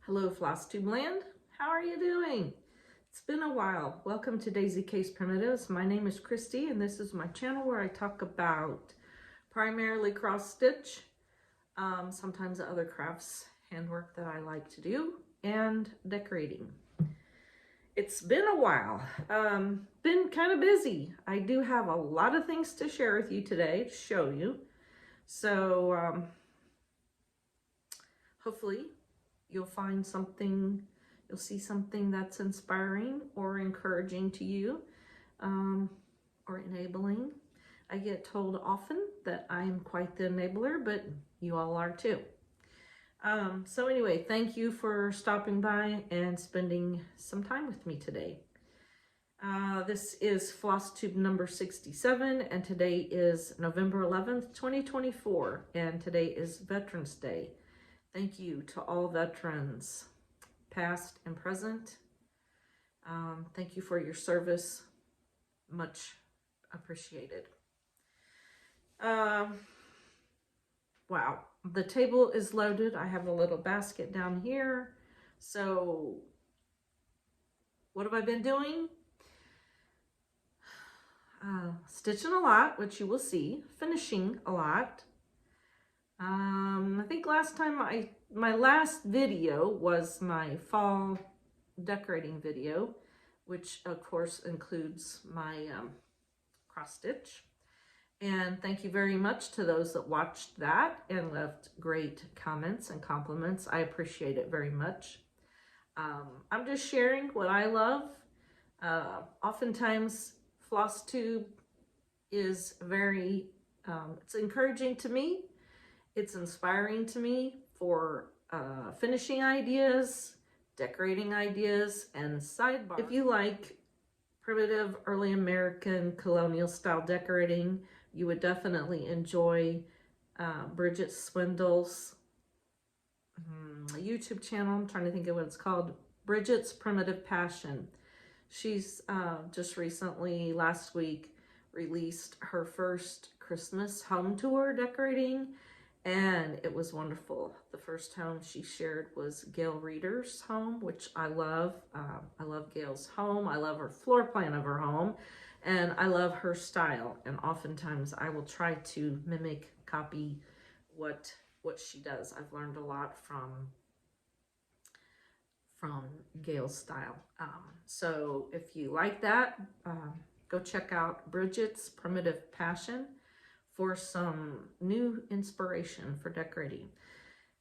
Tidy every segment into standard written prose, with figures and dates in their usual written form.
Hello, FlossTube land. How are you doing? It's been a while. Welcome to Daisy Case Primitives. My name is Christy, and this is my channel where I talk about primarily cross stitch, sometimes other crafts, handwork that I like to do, and decorating. It's been a while. Been kind of busy. I do have a lot of things to share with you today to show you. So hopefully you'll find something, you'll see something that's inspiring or encouraging to you, or enabling. I get told often that I'm quite the enabler, but you all are too. So anyway, thank you for stopping by and spending some time with me today. This is FlossTube number 67, and today is November 11th, 2024, and today is Veterans Day. Thank you to all veterans, past and present. Thank you for your service. Much appreciated. Wow, the table is loaded. I have a little basket down here. So what have I been doing? Stitching a lot, which you will see. Finishing a lot. I think last time my last video was my fall decorating video, which of course includes my cross stitch. And thank you very much to those that watched that and left great comments and compliments. I appreciate it very much. I'm just sharing what I love. Oftentimes FlossTube is very, it's encouraging to me. It's inspiring to me for finishing ideas, decorating ideas, and sidebar. If you like primitive early American colonial style decorating, you would definitely enjoy Bridget Swindle's YouTube channel. I'm trying to think of what it's called. Bridget's Primitive Passion. She's just recently, last week, released her first Christmas home tour decorating, and it was wonderful. The first home she shared was Gail Reeder's home, which I love. I love Gail's home. I love her floor plan of her home, and I love her style. And oftentimes I will try to mimic, copy what she does. I've learned a lot from Gail's style. So if you like that, go check out Bridget's Primitive Passion for some new inspiration for decorating.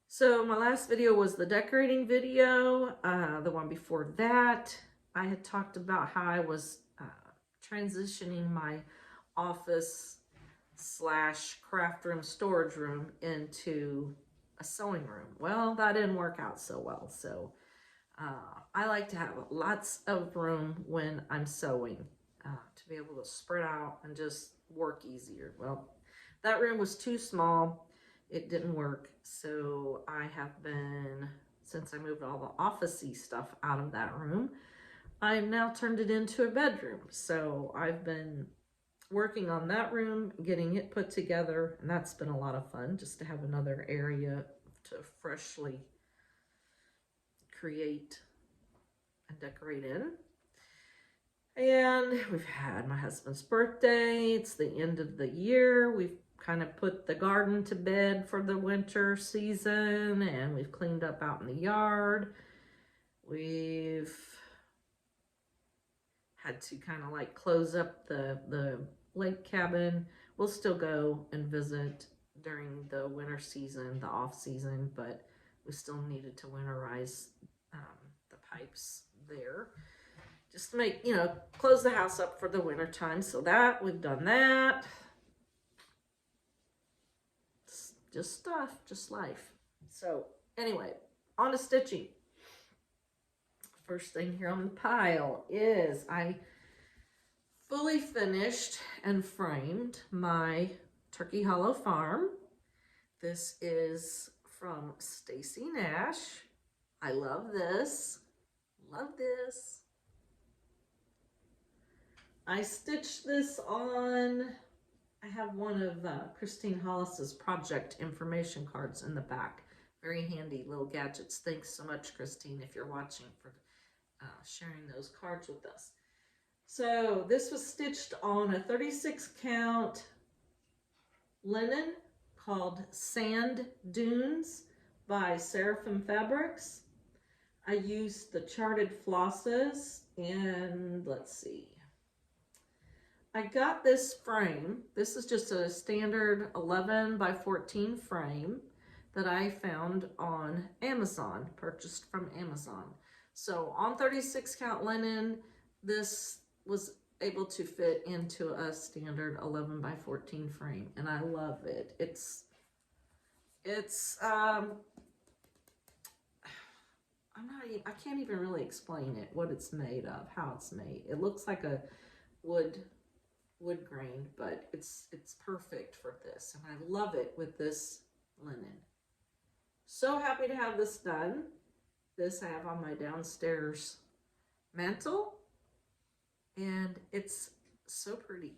So my last video was the decorating video. The one before that, I had talked about how I was transitioning my office / craft room storage room into a sewing room. Well, that didn't work out so well. So I like to have lots of room when I'm sewing to be able to spread out and just work easier. Well, that room was too small. It didn't work. So I have been, since I moved all the office-y stuff out of that room, I've now turned it into a bedroom. So I've been working on that room, getting it put together, and that's been a lot of fun, just to have another area to freshly create and decorate in. And we've had my husband's birthday. It's the end of the year. We've kind of put the garden to bed for the winter season, and we've cleaned up out in the yard. We've had to kind of like close up the lake cabin. We'll still go and visit during the winter season, the off season, but we still needed to winterize the pipes there. Just to make, close the house up for the winter time. So that, we've done that. Just stuff, just life. So anyway, on to stitching. First thing here on the pile is I fully finished and framed my Turkey Hollow Farm. This is from Stacy Nash. I love this. Love this. I stitched this on, I have one of Christine Hollis's project information cards in the back. Very handy little gadgets. Thanks so much, Christine, if you're watching, for sharing those cards with us. So this was stitched on a 36 count linen called Sand Dunes by Seraphim Fabrics. I used the charted flosses, and let's see. I got this frame. This is just a standard 11 by 14 frame that I found on Amazon, purchased from Amazon. So on 36 count linen, this was able to fit into a standard 11 by 14 frame, and I love it. I can't even really explain it, what it's made of, how it's made. It looks like a wood grain, but it's perfect for this, and I love it with this linen. So happy to have this done. This I have on my downstairs mantle, and it's so pretty.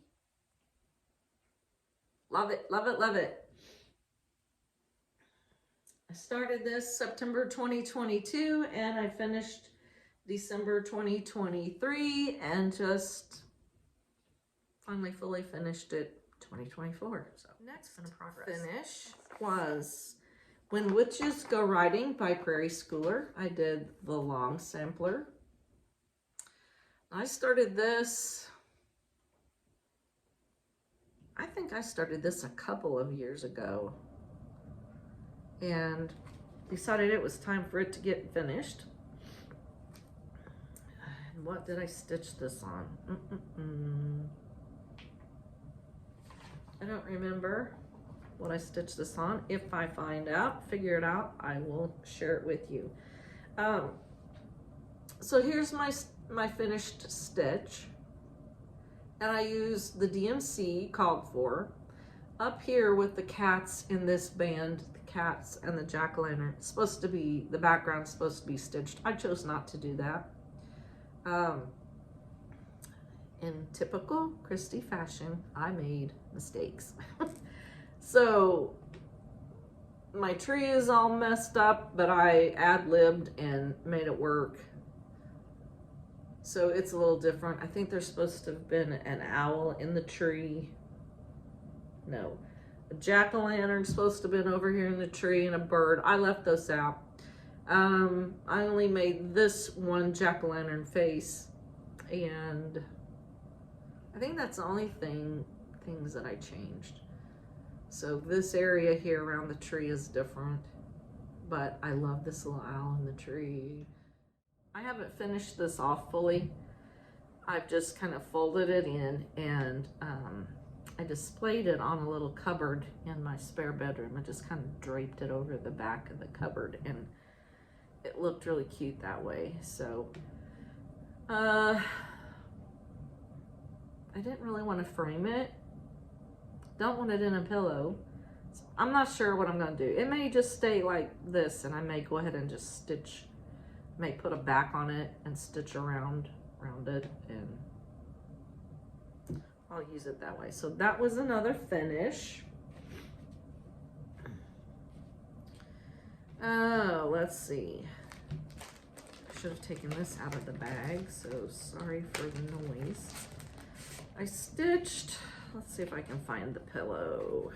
Love it, love it, love it. I started this September 2022, and I finished December 2023, and just finally fully finished it 2024. So next in progress finish was When Witches Go Riding by Prairie Schooler. I did the long sampler. I started this, I think I started this a couple of years ago, and decided it was time for it to get finished. And what did I stitch this on? I don't remember what I stitched this on. If I figure it out, I will share it with you. So here's my finished stitch, and I used the DMC called for. Up here with the cats in this band, the cats and the jack-o'-lantern, supposed to be, the background's supposed to be stitched. I chose not to do that. In typical Christy fashion, I made mistakes. So my tree is all messed up, but I ad-libbed and made it work. So it's a little different. I think there's supposed to have been an owl in the tree. No, a jack-o'-lantern supposed to have been over here in the tree, and a bird. I left those out. I only made this one jack-o'-lantern face, and I think that's the only things that I changed. So this area here around the tree is different, but I love this little owl in the tree. I haven't finished this off fully. I've just kind of folded it in, and I displayed it on a little cupboard in my spare bedroom. I just kind of draped it over the back of the cupboard, and it looked really cute that way. So I didn't really want to frame it. Don't want it in a pillow. So I'm not sure what I'm going to do. It may just stay like this, and I may go ahead and just stitch, may put a back on it and stitch around it, and I'll use it that way. So that was another finish. Oh, let's see. I should have taken this out of the bag, so sorry for the noise. I stitched, let's see if I can find the pillow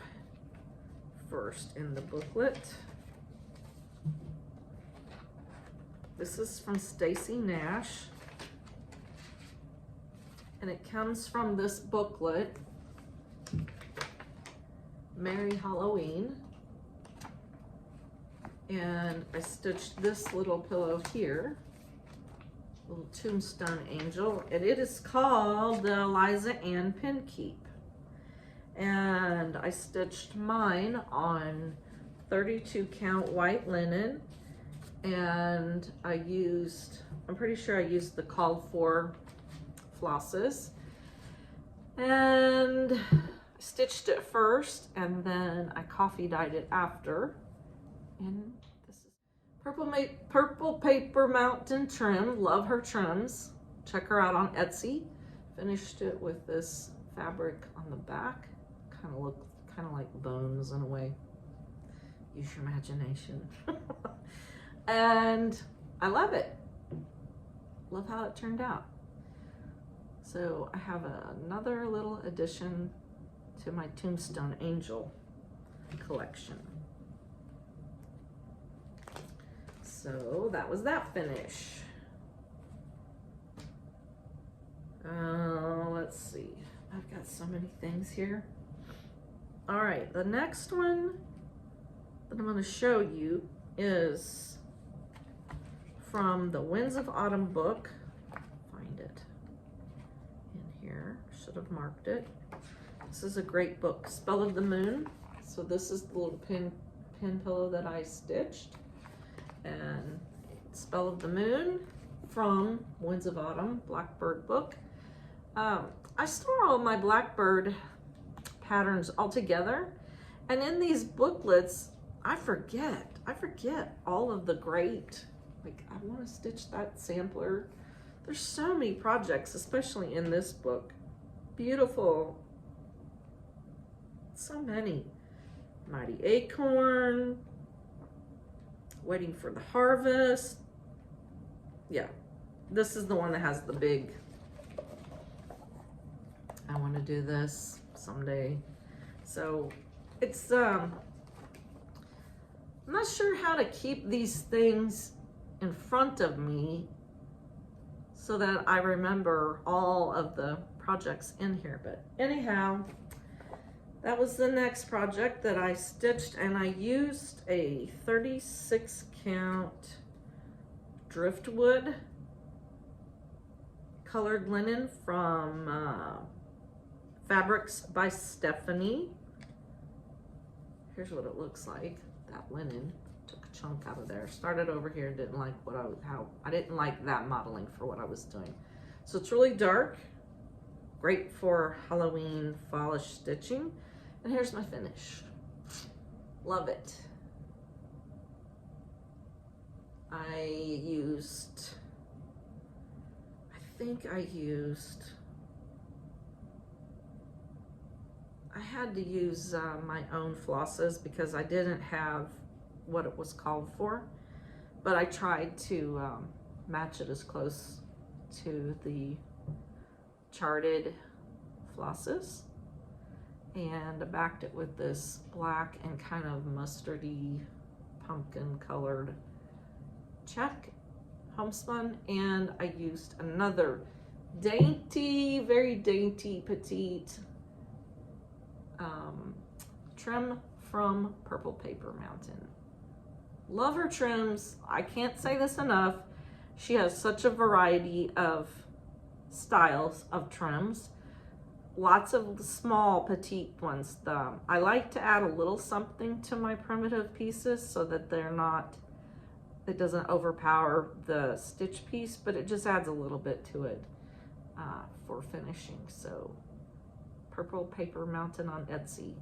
first in the booklet. This is from Stacy Nash, and it comes from this booklet, Merry Halloween. And I stitched this little pillow here, little tombstone angel, and it is called the Eliza Ann Pin Keep. And I stitched mine on 32 count white linen, and I used, I'm pretty sure I used the called for flosses, and stitched it first, and then I coffee dyed it after. And this is Purple Paper Mountain Trim. Love her trims. Check her out on Etsy. Finished it with this fabric on the back. Kind of like bones in a way. use your imagination. And I love it. Love how it turned out. So I have another little addition to my Tombstone Angel collection. So that was that finish. Let's see. I've got so many things here. All right, the next one that I'm going to show you is from the Winds of Autumn book. Find it in here. Should have marked it. This is a great book, Spell of the Moon. So this is the little pin pillow that I stitched. And Spell of the Moon from Winds of Autumn, Blackbird book. I store all my Blackbird patterns all together, and in these booklets I forget all of the great, like I want to stitch that sampler. There's so many projects, especially in this book. Beautiful, so many. Mighty Acorn, Waiting for the Harvest. Yeah, this is the one that has the big, I want to do this someday. So it's I'm not sure how to keep these things in front of me so that I remember all of the projects in here. But anyhow, that was the next project that I stitched, and I used a 36 count driftwood colored linen from Fabrics by Stephanie. Here's what it looks like. That linen, took a chunk out of there. Started over here, didn't like I didn't like that modeling for what I was doing. So it's really dark, great for Halloween fallish stitching. And here's my finish. Love it. I had to use my own flosses because I didn't have what it was called for, but I tried to match it as close to the charted flosses, and I backed it with this black and kind of mustardy pumpkin colored check homespun, and I used another dainty, very dainty petite trim from Purple Paper Mountain. Love her trims. I can't say this enough. She has such a variety of styles of trims. Lots of small petite ones. I like to add a little something to my primitive pieces so that it doesn't overpower the stitch piece, but it just adds a little bit to it for finishing. So Purple Paper Mountain on Etsy.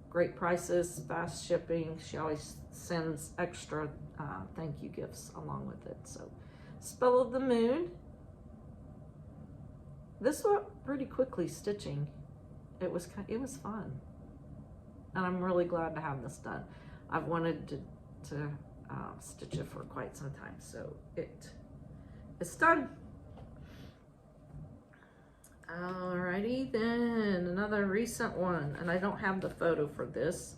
Great prices, fast shipping. She always sends extra thank you gifts along with it. So Spell of the Moon. This went pretty quickly stitching. It was fun, and I'm really glad to have this done. I've wanted to stitch it for quite some time, so it's done. Alrighty then, another recent one, and I don't have the photo for this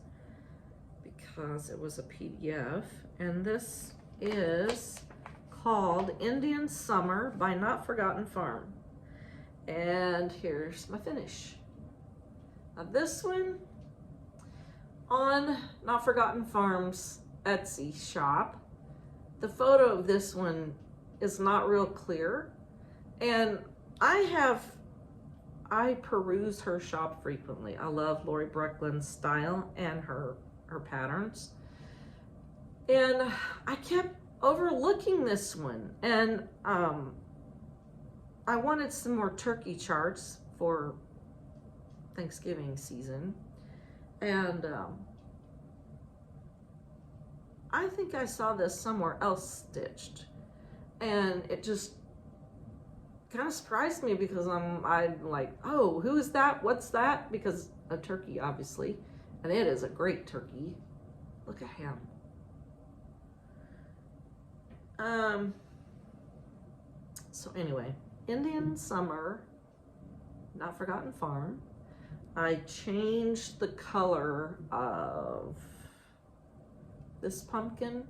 because it was a PDF, and this is called Indian Summer by Not Forgotten Farm. And here's my finish. Now this one on Not Forgotten Farm's Etsy shop, the photo of this one is not real clear, and I peruse her shop frequently. I love Lori Brecklin's style and her patterns, and I kept overlooking this one, and I wanted some more turkey charts for Thanksgiving season, and I think I saw this somewhere else stitched, and it just kind of surprised me because I'm like, oh, who is that? What's that? Because a turkey, obviously, and it is a great turkey. Look at him. So anyway, Indian Summer, Not Forgotten Farm. I changed the color of this pumpkin.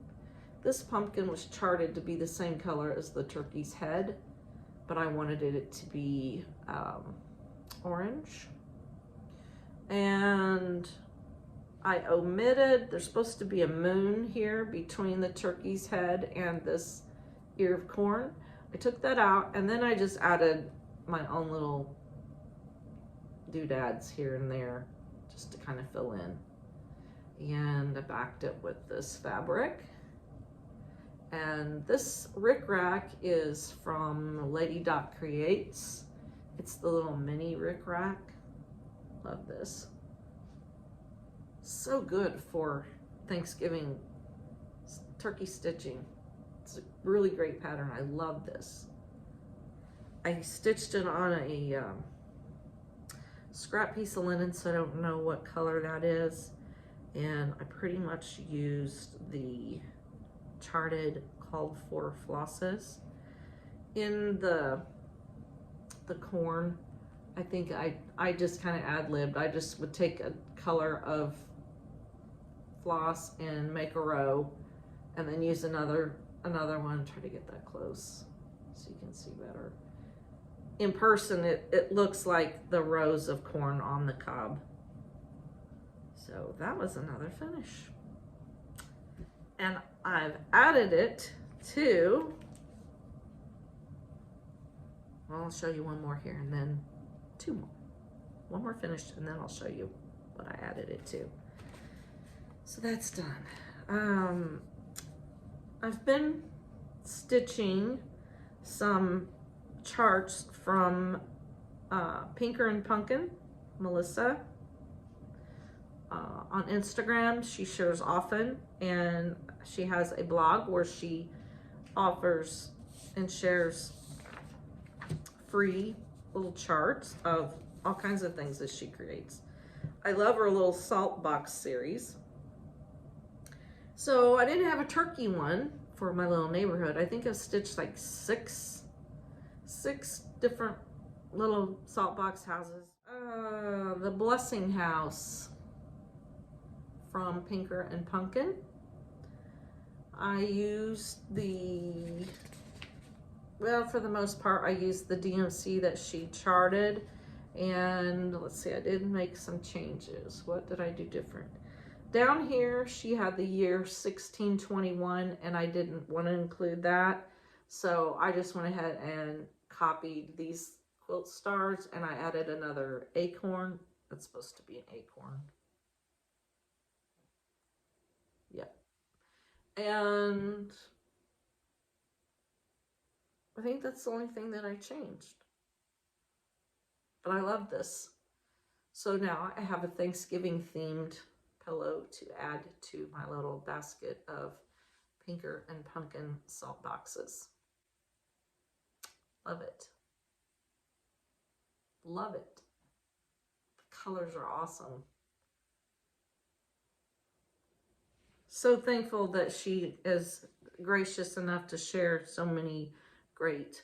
This pumpkin was charted to be the same color as the turkey's head, but I wanted it to be orange. And I omitted, there's supposed to be a moon here between the turkey's head and this ear of corn. I took that out, and then I just added my own little doodads here and there just to kind of fill in. And I backed it with this fabric. And this rickrack is from Lady Dot Creates. It's the little mini rickrack. Love this. So good for Thanksgiving turkey stitching. It's a really great pattern. I love this. I stitched it on a scrap piece of linen, so I don't know what color that is. And I pretty much used the charted called for flosses. In the corn, I think I just kind of ad-libbed. I just would take a color of floss and make a row, and then use another one. Try to get that close so you can see better. In person, it looks like the rows of corn on the cob. So that was another finish. And I've added it to, well, I'll show you one more here, and then two more. One more finished, and then I'll show you what I added it to. So that's done. I've been stitching some charts from Pinker and Pumpkin, Melissa. On Instagram, she shares often, and she has a blog where she offers and shares free little charts of all kinds of things that she creates. I love her little salt box series. So I didn't have a turkey one for my little neighborhood. I think I've stitched like six different little salt box houses. The Blessing House from Pinker and Pumpkin. I used well, for the most part, I used the DMC that she charted. And let's see, I did make some changes. What did I do different? Down here, she had the year 1621, and I didn't want to include that. So I just went ahead and copied these quilt stars, and I added another acorn. That's supposed to be an acorn. Yep. And I think that's the only thing that I changed. But I love this. So now I have a Thanksgiving themed pillow to add to my little basket of Pinker and Pumpkin salt boxes. Love it. Love it. The colors are awesome. So thankful that she is gracious enough to share so many great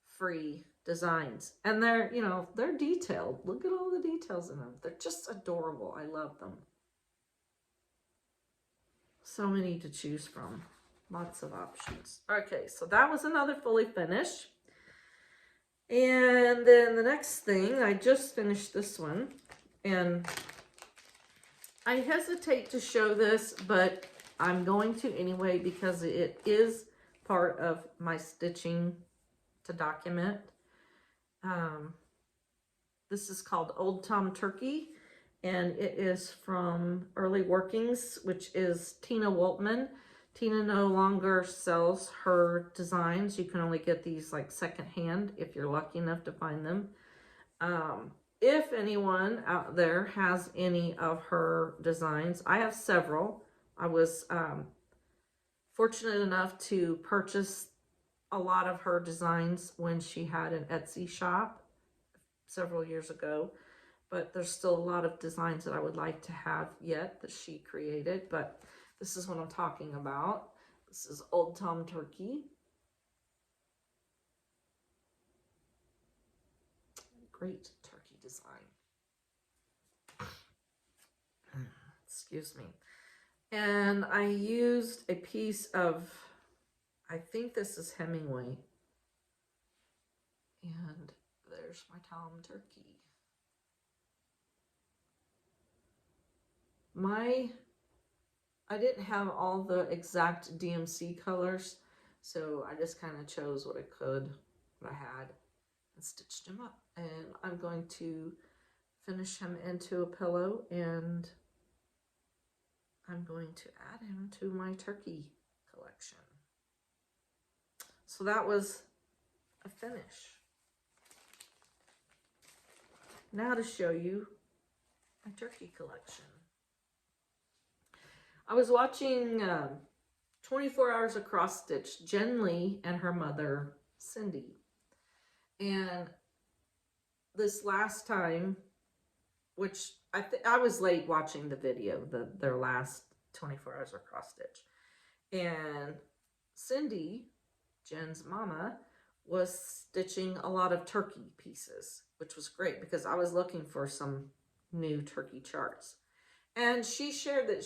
free designs. And they're, you know, they're detailed. Look at all the details in them. They're just adorable. I love them. So many to choose from. Lots of options. Okay, so that was another fully finish. And then the next thing, I just finished this one. And I hesitate to show this, but I'm going to anyway because it is part of my stitching to document. This is called Old Tom Turkey, and it is from Early Workings, which is Tina Woltman. Tina no longer sells her designs. You can only get these like secondhand if you're lucky enough to find them. If anyone out there has any of her designs, I have several. I was fortunate enough to purchase a lot of her designs when she had an Etsy shop several years ago, but there's still a lot of designs that I would like to have yet that she created. But This is what I'm talking about. This is Old Tom Turkey. Great turkey design. Excuse me. And I used a piece of, I think this is Hemingway. And there's my Tom Turkey. I didn't have all the exact DMC colors, so I just kind of chose what I had, and stitched him up. And I'm going to finish him into a pillow, and I'm going to add him to my turkey collection. So that was a finish. Now to show you my turkey collection. I was watching 24 Hours of Cross Stitch, Jen Lee and her mother, Cindy. And this last time, which I was late watching the video, their last 24 Hours of Cross Stitch. And Cindy, Jen's mama, was stitching a lot of turkey pieces, which was great because I was looking for some new turkey charts. And she shared that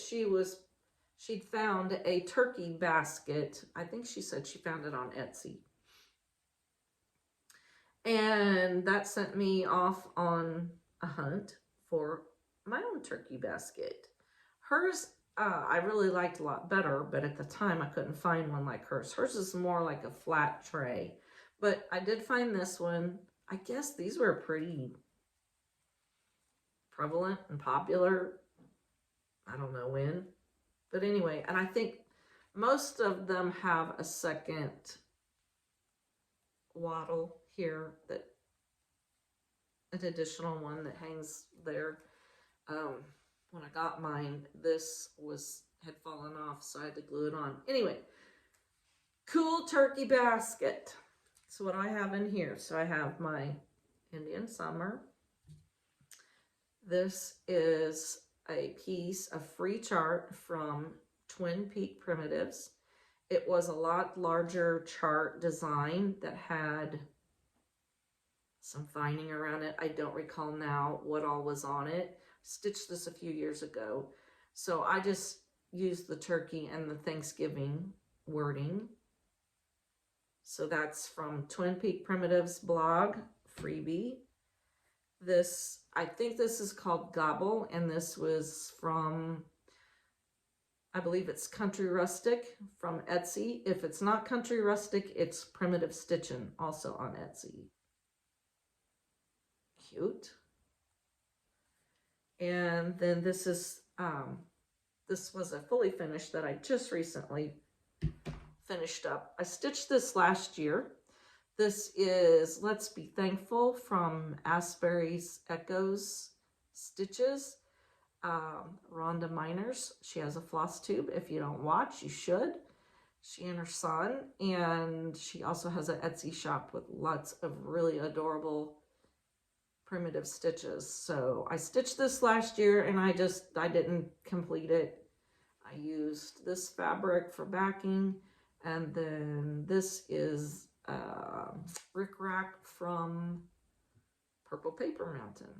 she'd found a turkey basket. I think she said she found it on Etsy. And that sent me off on a hunt for my own turkey basket. Hers, I really liked a lot better, but at the time I couldn't find one like hers. Hers is more like a flat tray. But I did find this one. I guess these were pretty prevalent and popular. I don't know when. But anyway, and I think most of them have a second wattle here, that an additional one that hangs there. When I got mine, this had fallen off, so I had to glue it on. Anyway, cool turkey basket. So what I have in here, so I have my Indian Summer. This is a piece of free chart from Twin Peak Primitives. It was a lot larger chart design that had some vining around it. I don't recall now what all was on it. Stitched this a few years ago. So I just used the turkey and the Thanksgiving wording. So that's from Twin Peak Primitives blog, freebie. This, I think this is called Gobble, and this was from, I believe it's Country Rustic from Etsy. If it's not Country Rustic, it's Primitive Stitchin', also on Etsy. Cute. And then this is, this was a fully finished that I just recently finished up. I stitched this last year. This is Let's Be Thankful from Asbury's Echoes Stitches. Rhonda Miners. She has a floss tube. If you don't watch, you should. She and her son. And she also has an Etsy shop with lots of really adorable primitive stitches. So I stitched this last year and I didn't complete it. I used this fabric for backing, and then this is Rick Rack from Purple Paper Mountain.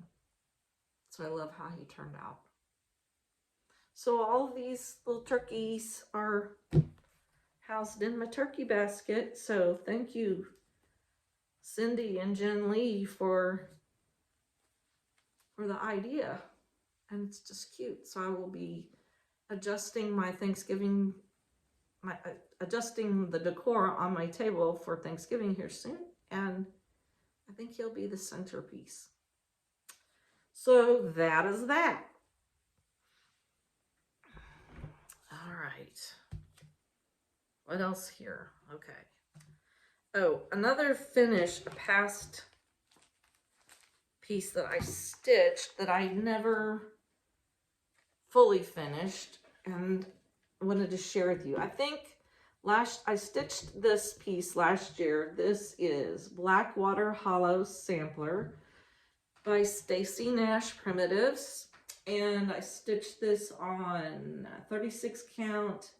So I love how he turned out. So all of these little turkeys are housed in my turkey basket. So thank you, Cindy and Jen Lee, for the idea. And it's just cute. So I will be adjusting my Thanksgiving, adjusting the decor on my table for Thanksgiving here soon. And I think he'll be the centerpiece. So that is that. All right. What else here? Okay. Oh, another finish, a past piece that I stitched that I never fully finished and wanted to share with you. I think I stitched this piece last year. This is Blackwater Hollow Sampler by Stacy Nash Primitives. And I stitched this on 36 count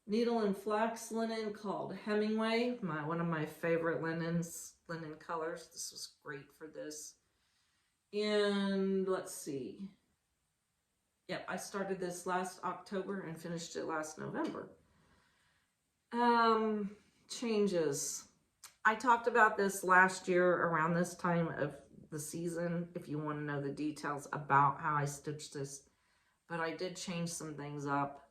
needle and flax linen called Hemingway, one of my favorite linen colors. This was great for this. And let's see. Yep, I started this last October and finished it last November. Changes. I talked about this last year around this time of the season, if you want to know the details about how I stitched this. But I did change some things up.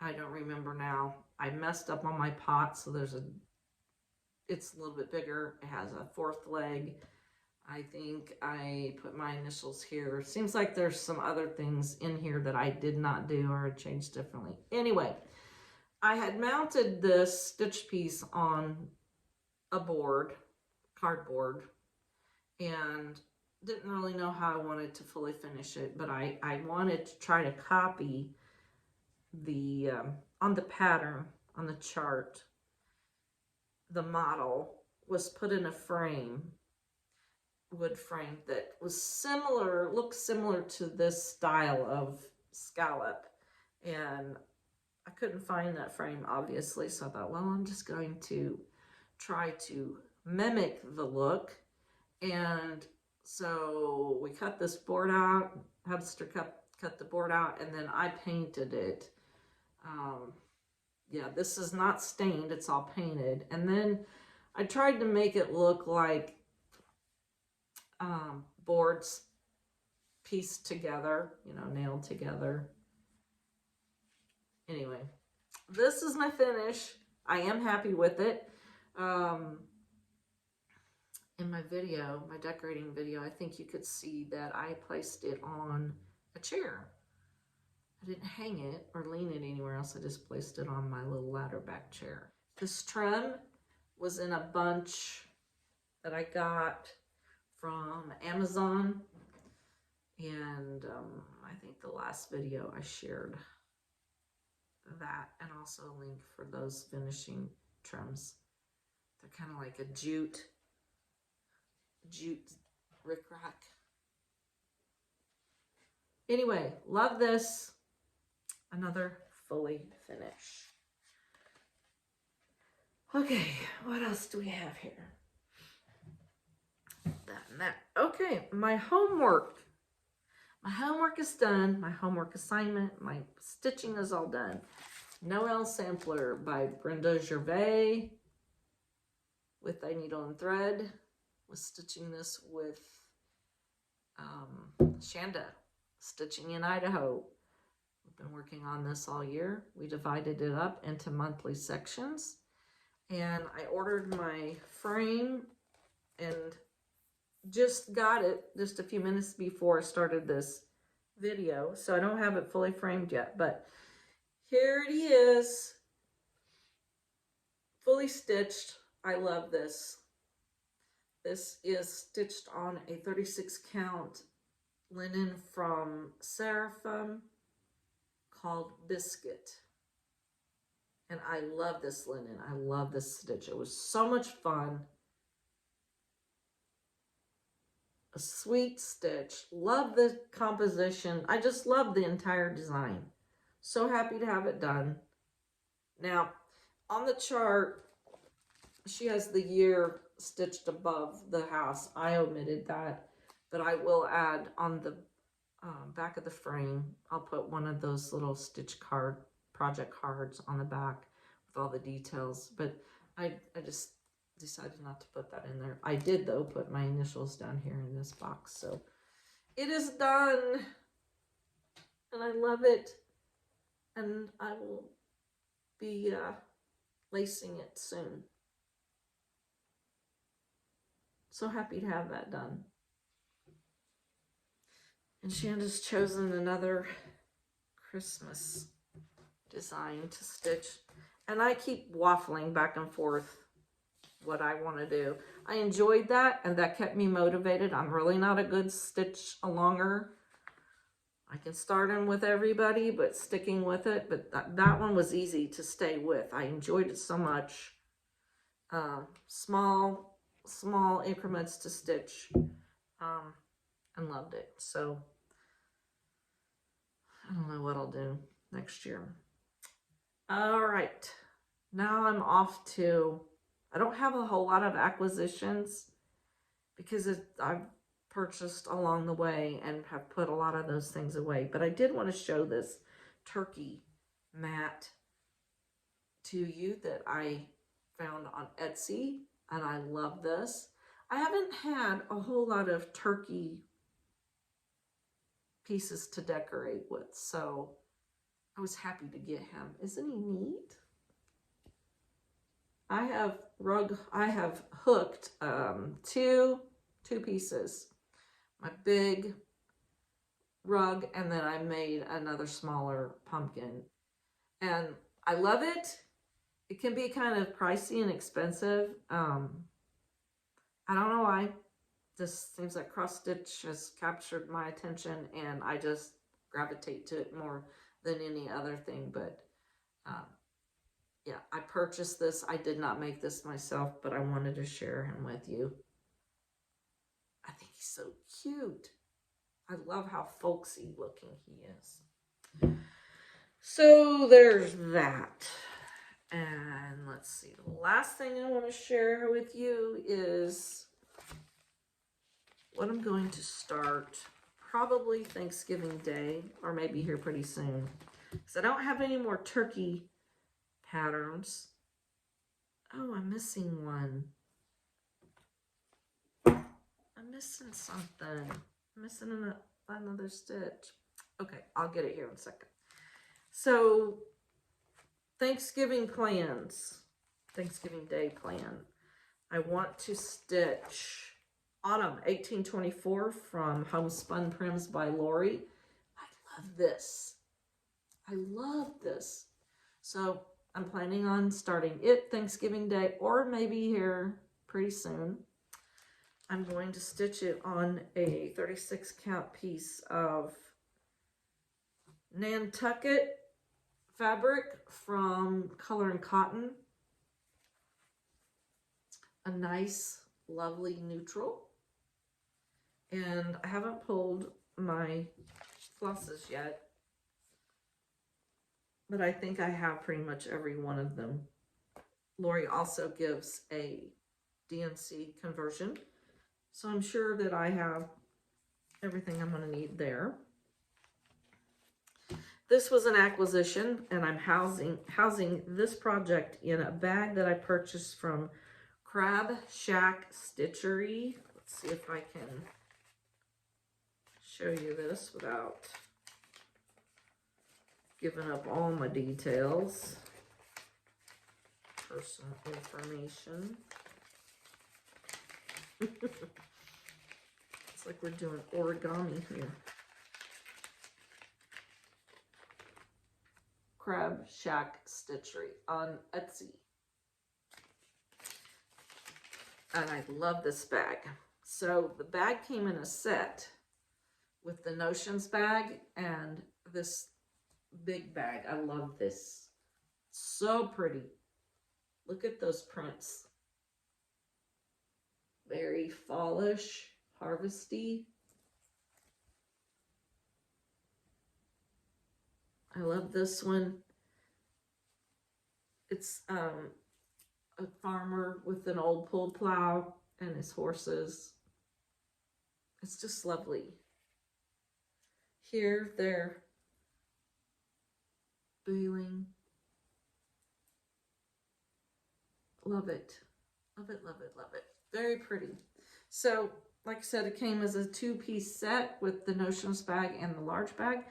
I don't remember now. I messed up on my pot, so it's a little bit bigger. It has a 4th leg. I think I put my initials here. Seems like there's some other things in here that I did not do or changed differently. Anyway, I had mounted this stitch piece on a board, cardboard, and didn't really know how I wanted to fully finish it, but I wanted to try to copy the, on the pattern, on the chart, the model was put in a frame, wood frame that was similar, looked similar to this style of scallop, and I couldn't find that frame obviously, so I thought, well, I'm just going to try to mimic the look. And so we cut this board out, Hubster cut the board out, and then I painted it. Yeah, this is not stained, it's all painted. And then I tried to make it look like boards pieced together, you know, nailed together. Anyway, this is my finish. I am happy with it. In my video, my decorating video, I think you could see that I placed it on a chair. I didn't hang it or lean it anywhere else. I just placed it on my little ladder back chair. This trim was in a bunch that I got from Amazon. And I think the last video I shared that, and also a link for those finishing trims. They're kind of like a jute rickrack. Anyway, love this. Another fully finish. Okay, what else do we have here? That and that. Okay, my homework. My homework is done. My homework assignment, my stitching is all done. Noel Sampler by Brenda Gervais with a needle and thread. Was stitching this with Shanda, Stitching in Idaho. We've been working on this all year. We divided it up into monthly sections, and I ordered my frame and just got it just a few minutes before I started this video, so I don't have it fully framed yet, but here it is, fully stitched. I love this. This is stitched on a 36 count linen from Seraphim called Biscuit. And I love this linen. I love this stitch. It was so much fun. A sweet stitch. Love the composition. I just love the entire design. So happy to have it done. Now, on the chart, she has the year stitched above the house. I omitted that, but I will add on the back of the frame. I'll put one of those little stitch project cards on the back with all the details, but I just decided not to put that in there. I did, though, put my initials down here in this box. So it is done, and I love it, and I will be lacing it soon. So happy to have that done. And Shanda's chosen another Christmas design to stitch. And I keep waffling back and forth what I want to do. I enjoyed that, and that kept me motivated. I'm really not a good stitch-alonger. I can start in with everybody, but sticking with it. But that one was easy to stay with. I enjoyed it so much. Small increments to stitch. and loved it. So I don't know what I'll do next year. All right, now I'm off to, I don't have a whole lot of acquisitions because I've purchased along the way and have put a lot of those things away. But I did want to show this turkey mat to you that I found on Etsy, and I love this. I haven't had a whole lot of turkey pieces to decorate with, so I was happy to get him. Isn't he neat? I have hooked two pieces. My big rug, and then I made another smaller pumpkin. And I love it. It can be kind of pricey and expensive. I don't know why. This seems like cross stitch has captured my attention, and I just gravitate to it more than any other thing. But yeah, I purchased this. I did not make this myself, but I wanted to share him with you. I think he's so cute. I love how folksy looking he is. So there's that. And let's see, the last thing I want to share with you is what I'm going to start probably Thanksgiving Day, or maybe here pretty soon, because I don't have any more turkey patterns. Oh, I'm missing one. I'm missing something. I'm missing another stitch. Okay, I'll get it here in a second. So Thanksgiving plans, Thanksgiving Day plan. I want to stitch Autumn 1824 from Homespun Prims by Lori. I love this. I love this. So I'm planning on starting it Thanksgiving Day, or maybe here pretty soon. I'm going to stitch it on a 36 count piece of Nantucket fabric from Color and Cotton. A nice, lovely neutral. And I haven't pulled my flosses yet, but I think I have pretty much every one of them. Lori also gives a DNC conversion, so I'm sure that I have everything I'm going to need there. This was an acquisition, and I'm housing this project in a bag that I purchased from Crab Shack Stitchery. Let's see if I can show you this without giving up all my details. Personal information. It's like we're doing origami here. Crab Shack Stitchery on Etsy. And I love this bag. So the bag came in a set with the Notions bag and this big bag. I love this. So pretty. Look at those prints. Very fallish, harvesty. I love this one. It's a farmer with an old pull plow and his horses. It's just lovely. Here they're baling. Love it. Love it, love it, love it. Very pretty. So, like I said, it came as a 2-piece set with the Notions bag and the large bag.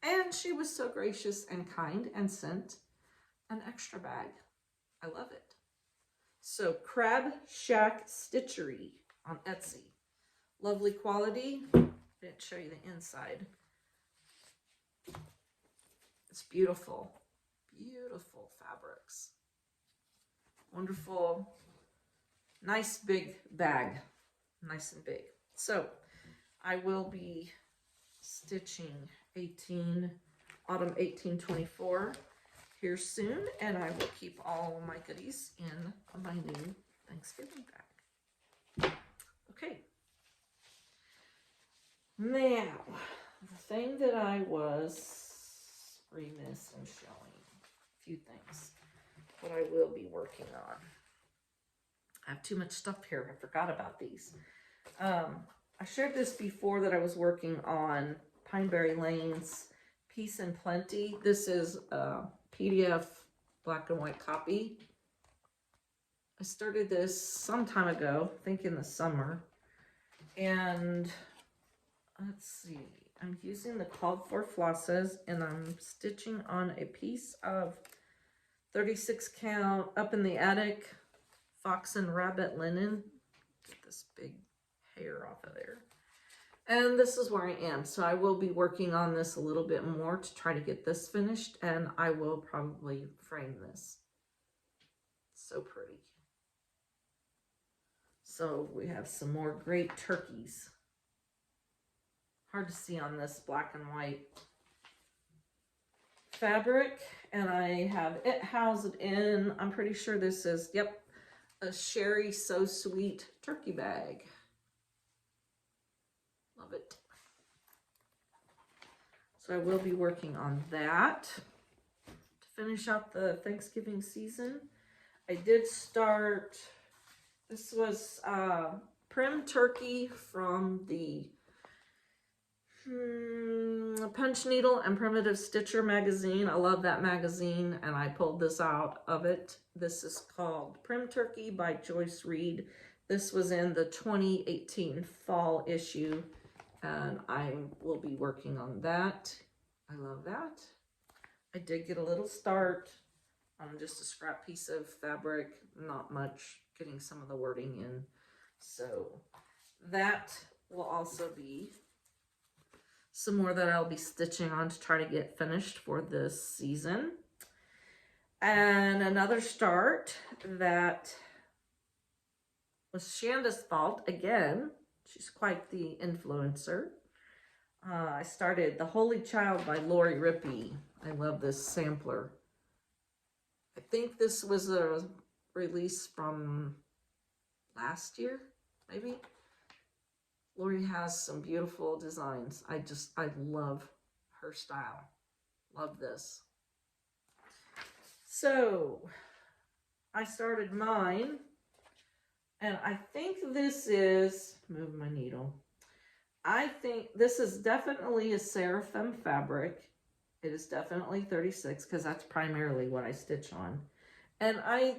And she was so gracious and kind and sent an extra bag. I love it. So, Crab Shack Stitchery on Etsy. Lovely quality. I didn't show you the inside. It's beautiful. Beautiful fabrics. Wonderful. Nice big bag. Nice and big. So, I will be stitching Autumn 1824 here soon, and I will keep all my goodies in my new Thanksgiving bag. Okay. Now, the thing that I was remiss in showing, a few things that I will be working on. I have too much stuff here. I forgot about these. I shared this before that I was working on Pineberry Lane's Peace and Plenty. This is a PDF black and white copy. I started this some time ago, I think in the summer. And let's see, I'm using the called for flosses and I'm stitching on a piece of 36 count up in the attic fox and rabbit linen. Get this big hair off of there. And this is where I am. So I will be working on this a little bit more to try to get this finished, and I will probably frame this. So pretty. So we have some more great turkeys. Hard to see on this black and white fabric, and I have it housed in, I'm pretty sure this is, yep, a Sherry So Sweet turkey bag. Love it. So I will be working on that to finish out the Thanksgiving season. I did start, this was Prim Turkey from the Punch Needle and Primitive Stitcher magazine. I love that magazine, and I pulled this out of it. This is called Prim Turkey by Joyce Reed. This was in the 2018 fall issue, and I will be working on that. I love that. I did get a little start on just a scrap piece of fabric, not much, getting some of the wording in. So that will also be some more that I'll be stitching on to try to get finished for this season. And another start that was Shanda's fault again. She's quite the influencer. I started The Holy Child by Lori Rippey. I love this sampler. I think this was a release from last year, maybe. Lori has some beautiful designs. I love her style. Love this. So I started mine, and I think this is, move my needle. I think this is definitely a Seraphim fabric. It is definitely 36 because that's primarily what I stitch on. And I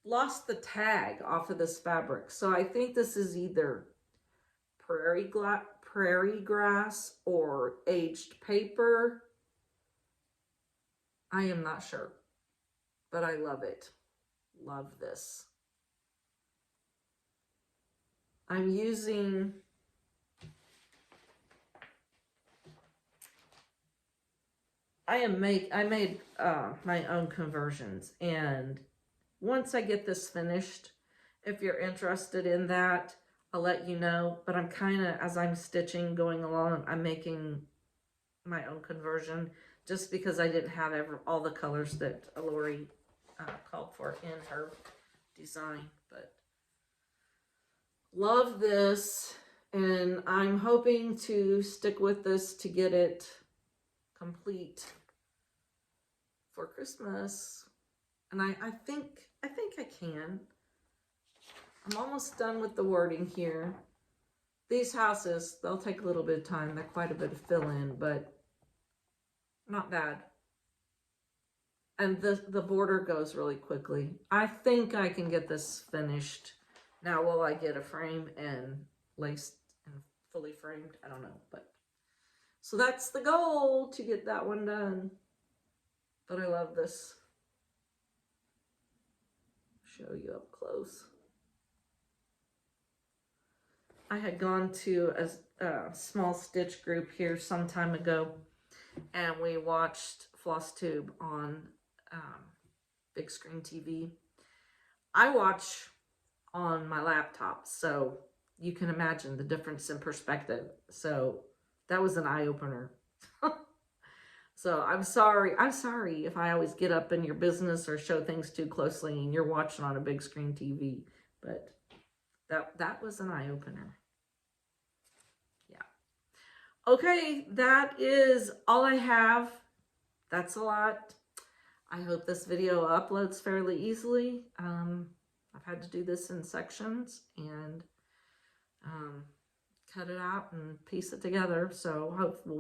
lost the tag off of this fabric. So I think this is either prairie grass or aged paper. I am not sure, but I love it. Love this. I'm using I made my own conversions, and once I get this finished, if you're interested in that, I'll let you know. But I'm kind of, as I'm stitching going along, I'm making my own conversion just because I didn't have all the colors that Lori called for in her design. But love this, and I'm hoping to stick with this to get it complete for Christmas. And I think I can. I'm almost done with the wording here. These houses, they'll take a little bit of time. They're quite a bit of fill in, but not bad. And the border goes really quickly. I think I can get this finished. Now, will I get a frame and laced and fully framed? I don't know, but so that's the goal, to get that one done. But I love this. Show you up close. I had gone to a small stitch group here some time ago, and we watched FlossTube on big screen TV. I watch on my laptop, so you can imagine the difference in perspective. So that was an eye-opener. So I'm sorry if I always get up in your business or show things too closely and you're watching on a big screen TV, but that was an eye-opener. Yeah. Okay, that is all I have. That's a lot. I hope this video uploads fairly easily. I've had to do this in sections and cut it out and piece it together. So hopefully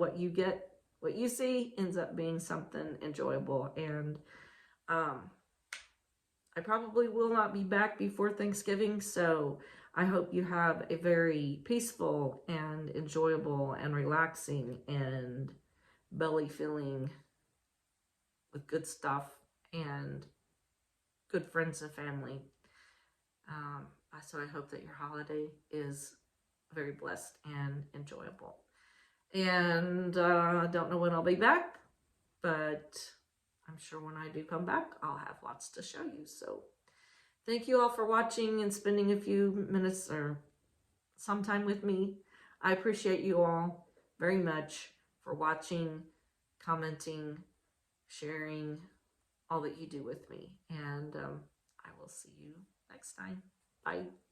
what you see ends up being something enjoyable. And I probably will not be back before Thanksgiving, so I hope you have a very peaceful and enjoyable and relaxing and belly filling with good stuff and good friends and family. So I hope that your holiday is very blessed and enjoyable. And I don't know when I'll be back, but I'm sure when I do come back, I'll have lots to show you. So thank you all for watching and spending a few minutes or some time with me. I appreciate you all very much for watching, commenting, sharing, all that you do with me. And I will see you next time. Bye.